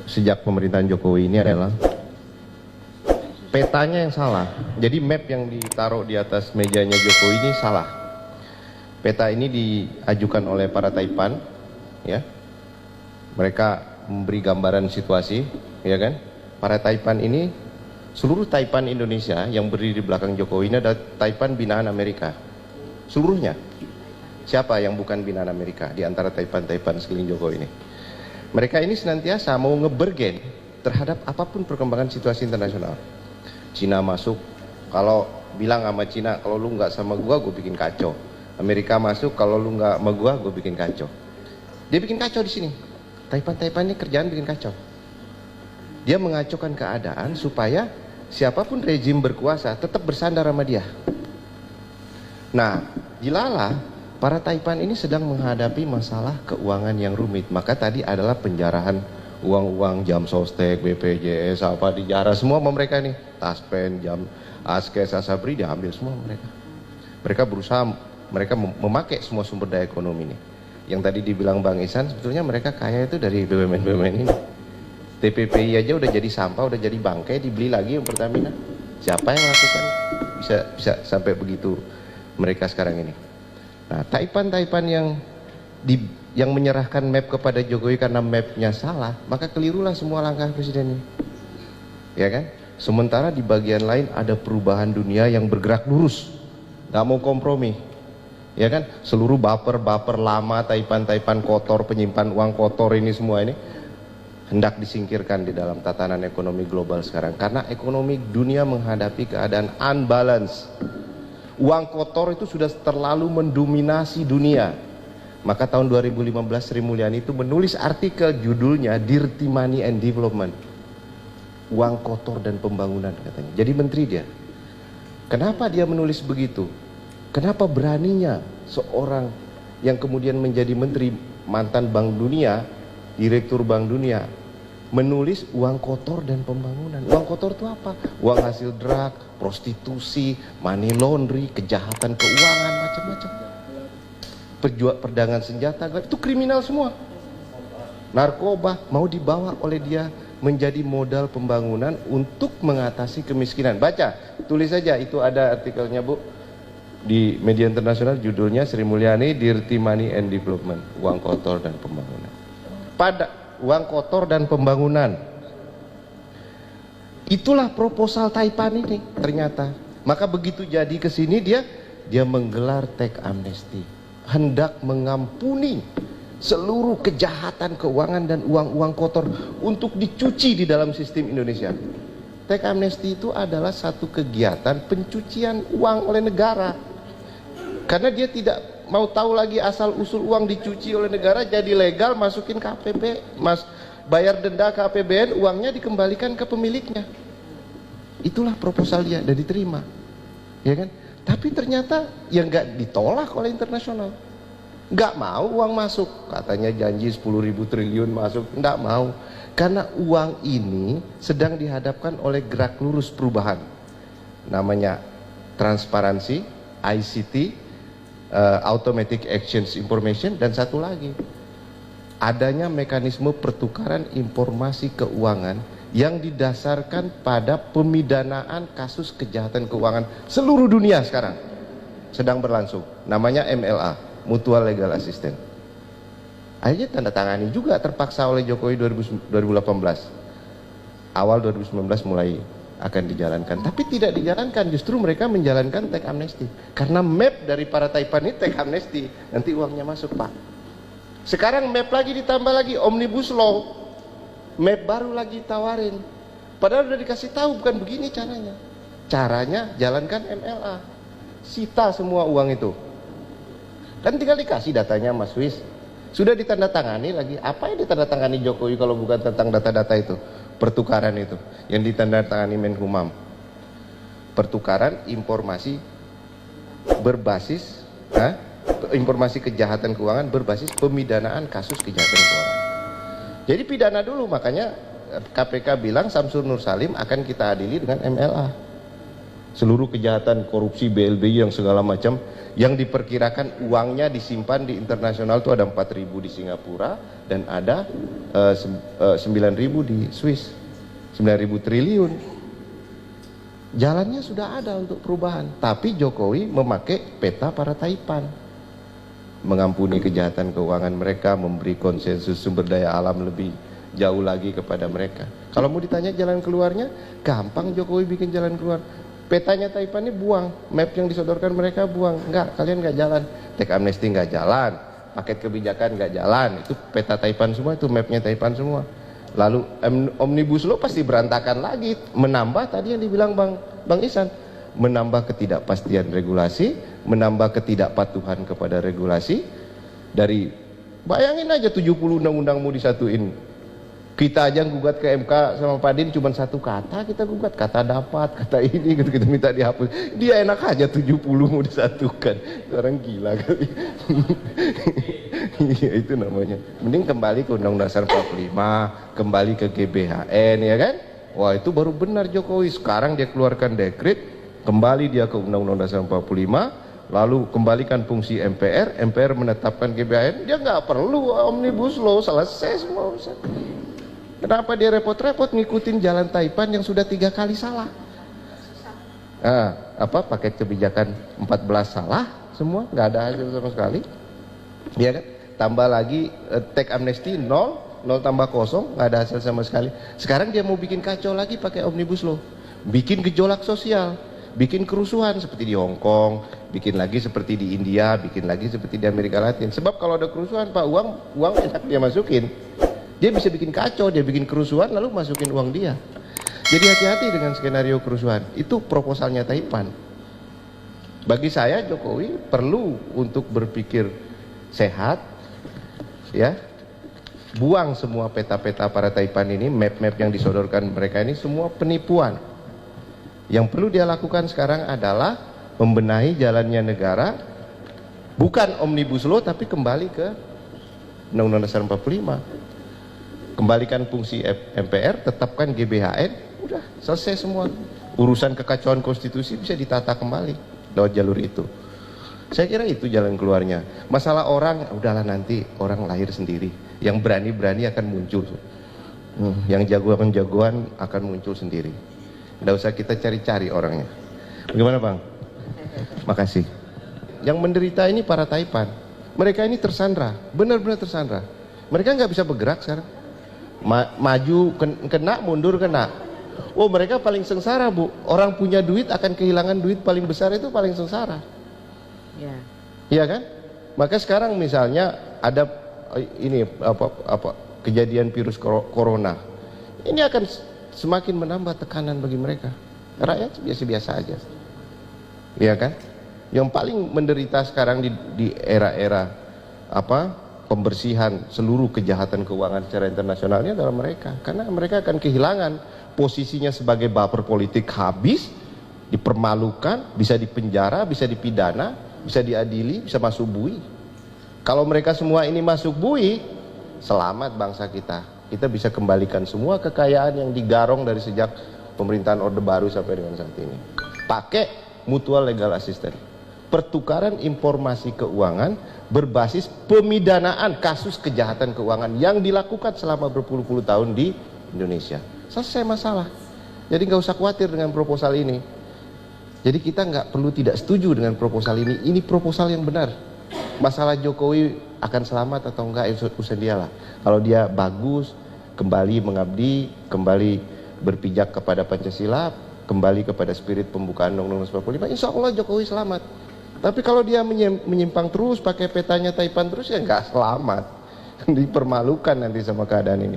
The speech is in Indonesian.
sejak pemerintahan Jokowi ini adalah petanya yang salah. Jadi map yang ditaruh di atas mejanya Jokowi ini salah. Peta ini diajukan oleh para Taipan, ya. Mereka memberi gambaran situasi, ya kan? Para Taipan ini, seluruh Taipan Indonesia yang berdiri di belakang Jokowi ini adalah Taipan binaan Amerika. Seluruhnya. Siapa yang bukan binaan Amerika di antara Taipan-Taipan sekeliling Jokowi ini? Mereka ini senantiasa mau ngebergen terhadap apapun perkembangan situasi internasional. Cina masuk, kalau bilang sama Cina, kalau lu nggak sama gua, gue bikin kacau. Amerika masuk, kalau lu nggak sama gua, gue bikin kacau. Dia bikin kacau di sini. Taipan-Taipan ini kerjaan bikin kacau. Dia mengacaukan keadaan supaya siapapun rejim berkuasa tetap bersandar sama dia. Nah, jilalah para Taipan ini sedang menghadapi masalah keuangan yang rumit. Maka tadi adalah penjarahan uang-uang jam sostek, BPJS, apa dijarah semua sama mereka nih. Taspen, jam Askes, Asabri diambil semua mereka. Mereka berusaha, mereka memakai semua sumber daya ekonomi nih. Yang tadi dibilang Bang Ihsan, sebetulnya mereka kaya itu dari BUMN-BUMN ini. TPPI aja udah jadi sampah, udah jadi bangkai, dibeli lagi yang Pertamina. Siapa yang lakukan? Bisa sampai begitu mereka sekarang ini. Nah, Taipan yang menyerahkan map kepada Jokowi karena mapnya salah, maka kelirulah semua langkah presiden ini. Ya kan? Sementara di bagian lain ada perubahan dunia yang bergerak lurus, nggak mau kompromi. Ya kan? Seluruh baper-baper lama, Taipan-Taipan kotor, penyimpan uang kotor ini semua ini hendak disingkirkan di dalam tatanan ekonomi global sekarang. Karena ekonomi dunia menghadapi keadaan unbalance. Uang kotor itu sudah terlalu mendominasi dunia. Maka tahun 2015 Sri Mulyani itu menulis artikel judulnya Dirty Money and Development. Uang kotor dan pembangunan katanya. Jadi menteri dia. Kenapa dia menulis begitu? Kenapa beraninya seorang yang kemudian menjadi menteri, mantan Bank Dunia, Direktur Bank Dunia, menulis uang kotor dan pembangunan? Uang kotor itu apa? Uang hasil drug, prostitusi, money laundry, kejahatan keuangan, macam-macam. Perdagangan senjata, itu kriminal semua. Narkoba mau dibawa oleh dia menjadi modal pembangunan untuk mengatasi kemiskinan. Baca, tulis saja, itu ada artikelnya Bu di media internasional, judulnya Sri Mulyani Dirty Money and Development, uang kotor dan pembangunan. Pada uang kotor dan pembangunan, itulah proposal Taipan ini ternyata. Maka begitu jadi ke sini dia menggelar teks amnesti, hendak mengampuni seluruh kejahatan keuangan dan uang-uang kotor untuk dicuci di dalam sistem Indonesia. Teks amnesti itu adalah satu kegiatan pencucian uang oleh negara. Karena dia tidak mau tahu lagi asal usul uang dicuci oleh negara, jadi legal, masukin KPP, bayar denda ke APBN, uangnya dikembalikan ke pemiliknya. Itulah proposal dia dan diterima, ya kan? Tapi ternyata yang nggak ditolak oleh internasional, nggak mau uang masuk, katanya janji 10.000 triliun masuk, nggak mau, karena uang ini sedang dihadapkan oleh gerak lurus perubahan, namanya transparansi, ICT, Automatic Exchange Information, dan satu lagi adanya mekanisme pertukaran informasi keuangan yang didasarkan pada pemidanaan kasus kejahatan keuangan seluruh dunia sekarang sedang berlangsung, namanya MLA, Mutual Legal Assistance. Akhirnya tanda tangani juga terpaksa oleh Jokowi 2018, awal 2019 mulai akan dijalankan, tapi tidak dijalankan, justru mereka menjalankan teks amnesti karena map dari para Taipan ini teks amnesti, nanti uangnya masuk Pak. Sekarang map lagi ditambah lagi, Omnibus Law, map baru lagi tawarin, padahal udah dikasih tahu bukan begini caranya jalankan MLA, sita semua uang itu, kan tinggal dikasih datanya Mas Wis, sudah ditandatangani lagi. Apa yang ditandatangani Jokowi kalau bukan tentang data-data itu, pertukaran itu yang ditandatangani Menkumham, pertukaran informasi berbasis informasi kejahatan keuangan berbasis pemidanaan kasus kejahatan keuangan. Jadi pidana dulu, makanya KPK bilang Samsul Nur Salim akan kita adili dengan MLA. seluruh kejahatan korupsi BLBI yang segala macam, yang diperkirakan uangnya disimpan di internasional itu ada 4.000 di Singapura dan ada 9.000 di Swiss, 9.000 triliun. Jalannya sudah ada untuk perubahan, tapi Jokowi memakai peta para Taipan, mengampuni kejahatan keuangan mereka, memberi konsensus sumber daya alam lebih jauh lagi kepada mereka. Kalau mau ditanya jalan keluarnya, gampang Jokowi bikin jalan keluar. Petanya Taipan ini buang, map yang disodorkan mereka buang. Enggak, kalian enggak jalan. Teks amnesti enggak jalan, paket kebijakan enggak jalan. Itu peta Taipan semua, itu mapnya Taipan semua. Lalu omnibus law pasti berantakan lagi, menambah tadi yang dibilang Bang Ihsan, menambah ketidakpastian regulasi, menambah ketidakpatuhan kepada regulasi. Dari bayangin aja 70 undang-undang mau disatuin. Kita aja gugat ke MK sama Pak Din cuma satu kata kita gugat, kata dapat, kata ini gitu, kita minta dihapus. Dia enak aja 70 mau disatukan. Orang gila kali. Iya, itu namanya. Mending kembali ke Undang-Undang Dasar 45, kembali ke GBHN, ya kan? Wah, itu baru benar Jokowi. Sekarang dia keluarkan dekret, kembali dia ke Undang-Undang Dasar 45, lalu kembalikan fungsi MPR, MPR menetapkan GBHN, dia nggak perlu omnibus law, selesai semua. Kenapa dia repot-repot ngikutin jalan Taipan yang sudah 3 kali salah? Paket kebijakan 14 salah semua, nggak ada hasil sama sekali, ya kan? Tambah lagi teks amnesti 0 tambah 0, nggak ada hasil sama sekali. Sekarang dia mau bikin kacau lagi pakai omnibus law, bikin gejolak sosial, bikin kerusuhan seperti di Hong Kong, bikin lagi seperti di India, bikin lagi seperti di Amerika Latin. Sebab kalau ada kerusuhan, Pak, uang enak dia masukin. Dia bisa bikin kacau, dia bikin kerusuhan lalu masukin uang dia. Jadi hati-hati dengan skenario kerusuhan. Itu proposalnya Taipan. Bagi saya Jokowi perlu untuk berpikir sehat, ya. Buang semua peta-peta para Taipan ini, map-map yang disodorkan mereka ini semua penipuan. Yang perlu dia lakukan sekarang adalah membenahi jalannya negara, bukan omnibus law tapi kembali ke Undang-Undang Dasar 45. Kembalikan fungsi MPR, tetapkan GBHN, udah selesai semua. Urusan kekacauan konstitusi bisa ditata kembali lewat jalur itu. Saya kira itu jalan keluarnya. Masalah orang, udahlah nanti orang lahir sendiri. Yang berani-berani akan muncul. Yang jagoan-jagoan akan muncul sendiri. Nggak usah kita cari-cari orangnya. Bagaimana Bang? Makasih. Yang menderita ini para Taipan. Mereka ini tersandra, benar-benar tersandra. Mereka nggak bisa bergerak sekarang. Maju kena, mundur kena. Oh, mereka paling sengsara, Bu. Orang punya duit akan kehilangan duit paling besar, itu paling sengsara. Ya. Iya kan? Maka sekarang misalnya ada ini kejadian virus corona. Ini akan semakin menambah tekanan bagi mereka. Rakyat biasa-biasa aja. Iya kan? Yang paling menderita sekarang di era-era pembersihan seluruh kejahatan keuangan secara internasionalnya adalah mereka, karena mereka akan kehilangan posisinya sebagai baper politik, habis, dipermalukan, bisa dipenjara, bisa dipidana, bisa diadili, bisa masuk bui. Kalau mereka semua ini masuk bui, selamat bangsa kita bisa kembalikan semua kekayaan yang digarong dari sejak pemerintahan Orde Baru sampai dengan saat ini, pakai mutual legal assistance, pertukaran informasi keuangan berbasis pemidanaan kasus kejahatan keuangan yang dilakukan selama berpuluh-puluh tahun di Indonesia. Selesai masalah. Jadi nggak usah khawatir dengan proposal ini. Jadi kita nggak perlu tidak setuju dengan proposal ini. Ini proposal yang benar. Masalah Jokowi akan selamat atau enggak, urusan dia lah. Kalau dia bagus, kembali mengabdi, kembali berpijak kepada Pancasila, kembali kepada spirit pembukaan Undang-Undang 45, insya Allah Jokowi selamat. Tapi kalau dia menyimpang terus, pakai petanya Taipan terus, ya nggak selamat. Dipermalukan nanti sama keadaan ini.